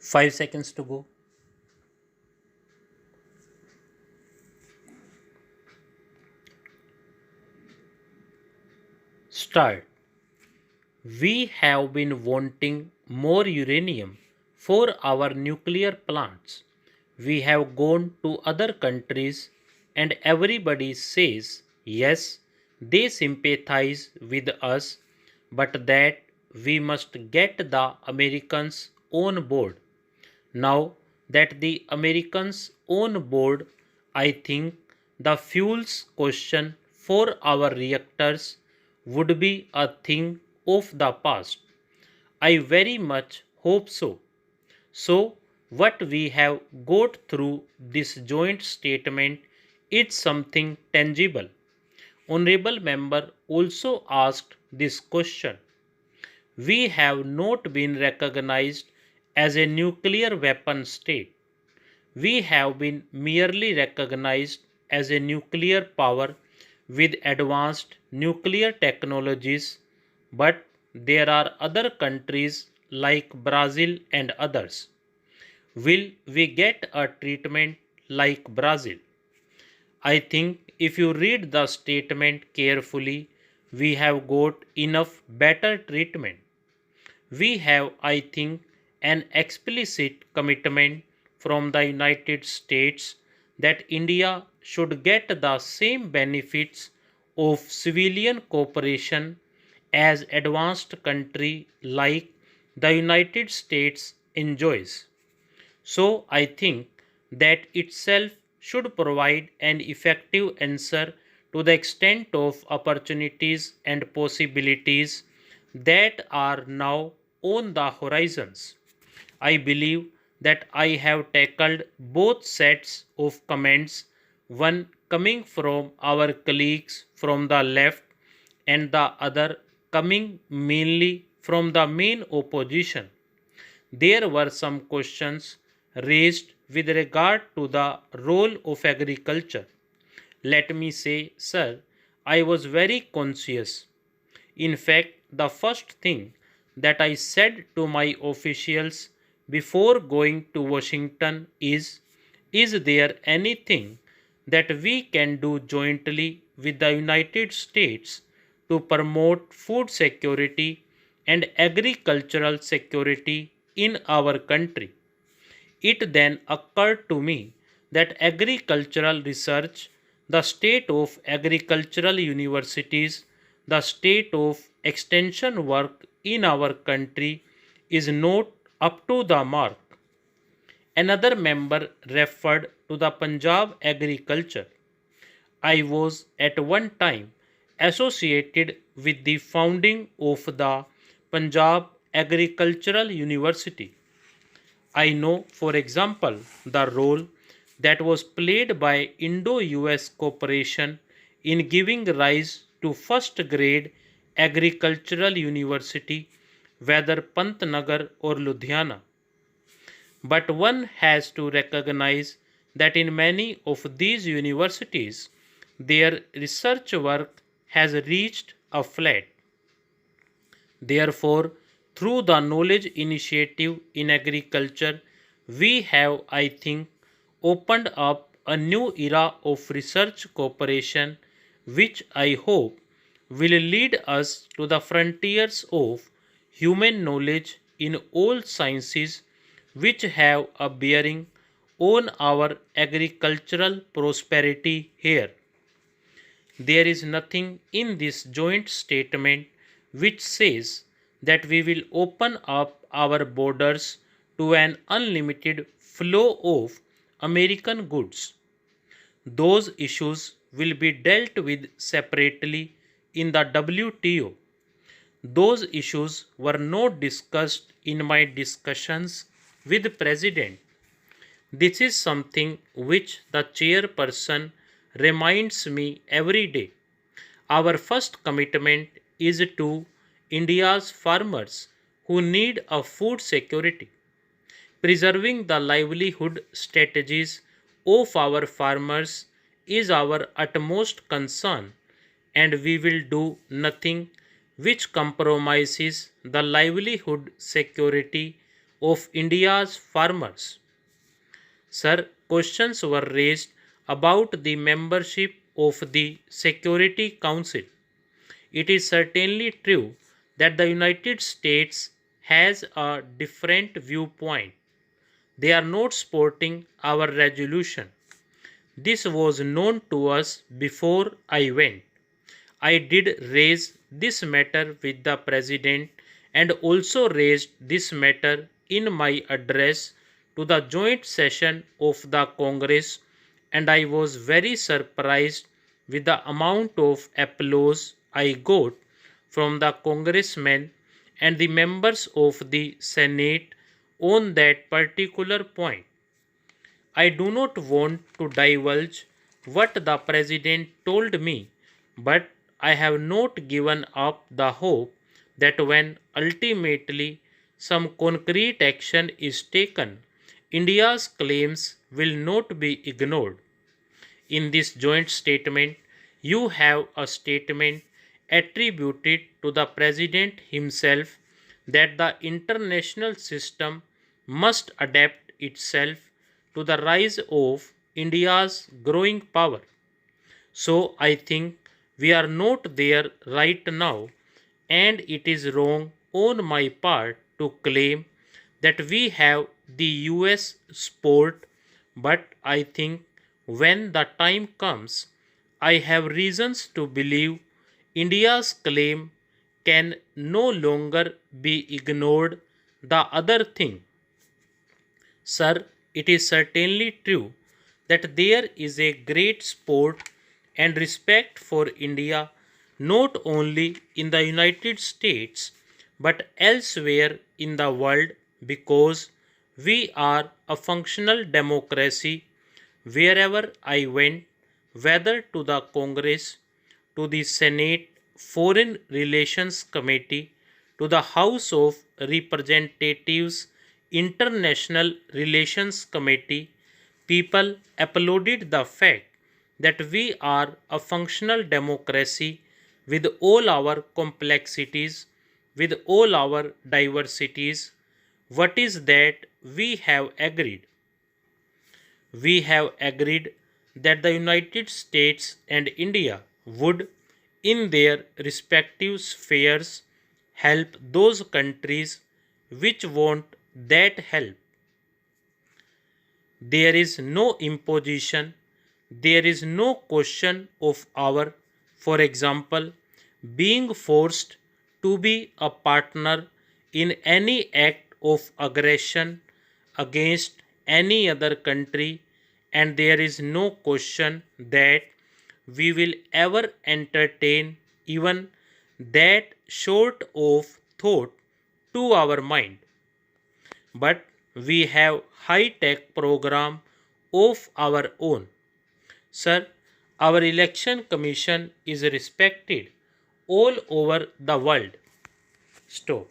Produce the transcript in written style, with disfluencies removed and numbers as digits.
5 seconds to go. Start. We have been wanting more uranium for our nuclear plants. We have gone to other countries and everybody says yes, they sympathize with us, but that we must get the Americans on board. Now that the Americans on board, I think the fuels question for our reactors would be a thing of the past. I very much hope so. So, what we have got through this joint statement is something tangible. Honorable member also asked this question. We have not been recognized as a nuclear weapon state. We have been merely recognized as a nuclear power with advanced nuclear technologies, but there are other countries like Brazil and others. Will we get a treatment like Brazil? I think if you read the statement carefully, we have got enough better treatment. We have, I think, an explicit commitment from the United States that India should get the same benefits of civilian cooperation as advanced country like the United States enjoys. So I think that itself should provide an effective answer to the extent of opportunities and possibilities that are now on the horizons. I believe that I have tackled both sets of comments, one coming from our colleagues from the left and the other coming mainly from the main opposition. There were some questions raised with regard to the role of agriculture. Let me say, sir, I was very conscious. In fact, the first thing that I said to my officials before going to Washington is there anything that we can do jointly with the United States to promote food security and agricultural security in our country? It then occurred to me that agricultural research, the state of agricultural universities, the state of extension work in our country is not up to the mark. Another member referred to the Punjab agriculture. I was at one time associated with the founding of the Punjab Agricultural University. I know, for example, the role that was played by Indo US cooperation in giving rise to first grade agricultural university, whether Pantnagar or Ludhiana. But one has to recognize that in many of these universities, their research work has reached a flat. Therefore, through the knowledge initiative in agriculture, we have, I think, opened up a new era of research cooperation, which I hope will lead us to the frontiers of human knowledge in all sciences which have a bearing on our agricultural prosperity here. There is nothing in this joint statement which says that we will open up our borders to an unlimited flow of American goods. Those issues will be dealt with separately in the WTO. Those issues were not discussed in my discussions with President. This is something which the chairperson reminds me every day. Our first commitment is to India's farmers who need a food security. Preserving the livelihood strategies of our farmers is our utmost concern, and we will do nothing which compromises the livelihood security of India's farmers. Sir, questions were raised about the membership of the Security Council. It is certainly true that the United States has a different viewpoint. They are not supporting our resolution. This was known to us before I went. I did raise this matter with the President and also raised this matter in my address to the joint session of the Congress, and I was very surprised with the amount of applause I got from the congressmen and the members of the Senate on that particular point. I do not want to divulge what the President told me, but I have not given up the hope that when ultimately some concrete action is taken, India's claims will not be ignored. In this joint statement, you have a statement attributed to the President himself that the international system must adapt itself to the rise of India's growing power. So I think we are not there right now, and it is wrong on my part to claim that we have the US support, but I think when the time comes, I have reasons to believe India's claim can no longer be ignored. The other thing, sir, it is certainly true that there is a great support and respect for India not only in the United States but elsewhere in the world because we are a functional democracy. Wherever I went, whether to the Congress, to the Senate Foreign Relations Committee, to the House of Representatives International Relations Committee, people applauded the fact that we are a functional democracy with all our complexities, with all our diversities. What is that we have agreed? We have agreed that the United States and India would, in their respective spheres, help those countries which want that help. There is no imposition, there is no question of our, for example, being forced to be a partner in any act of aggression against any other country, and there is no question that we will ever entertain even that sort of thought to our mind. But we have high-tech program of our own. Sir, our election commission is respected all over the world. Stop.